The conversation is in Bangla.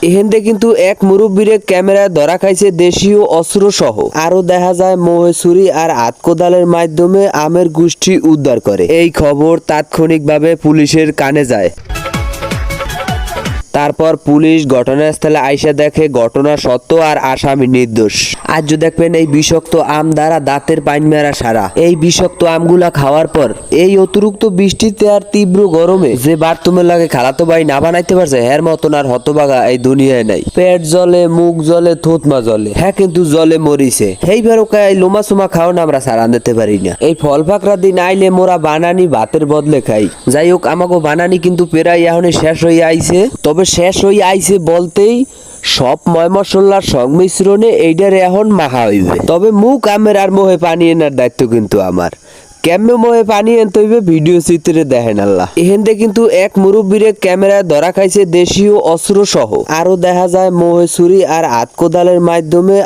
এহেন্দে কিন্তু এক মুরব্বীরে ক্যামেরায় ধরা খাইছে দেশীয় অস্ত্র সহ। আরো দেখা যায় মোহে ছুরি আর হাত কোদালের মাধ্যমে আমের গোষ্ঠী উদ্ধার করে। এই খবর তাৎক্ষণিকভাবে পুলিশের কানে যায়। তারপর পুলিশ ঘটনাস্থলে আইসা দেখে ঘটনা সত্য আর আসামি নির্দোষ। আজ দেখবেন এই বিষাক্ত আম দ্বারা দাঁতের পাইন মেরা সারা। এই বিষাক্ত আমগুলা খাওয়ার পর এই অতিরিক্ত বৃষ্টিতে আর তীব্র গরমে যে বাথরুমের লাগে খালাতো ভাই না বানাইতে পারছে এর মতন আর হতবাগা এই দুনিয়ায় নাই। পেট জ্বলে, মুখ জ্বলে, থুতমা জ্বলে, হ্যাঁ কিন্তু জলে মরিছে। এইবার ওকে এই লোমা সোমা খাও না আমরা সারান দিতে পারি না। এই ফল ফাকরা দিন আইলে মোরা বানানি ভাতের বদলে খাই। যাই হোক আমাকে বানানি কিন্তু প্রায় এখনই শেষ হয়ে আইছে। তবে শেষ হয়ে আইছে বলতেই সব ময় মশলার সংমিশ্রণে এইটার এখন মাখা হইবে। তবে মুখ আমের আর মোহে পানি এনার দায়িত্ব কিন্তু আমার। কেমনে মোহে পানি আনতে হইবে ভিডিও চিত্রে দেখেন আল্লাহ। এহেন্দে কিন্তু এক মুরব্বীরে ক্যামেরায় ধরা খাইছে দেশীয় অস্ত্র সহ। আরো দেখা যায় মোহে ছুরি আর হাত কোদালের মাধ্যমে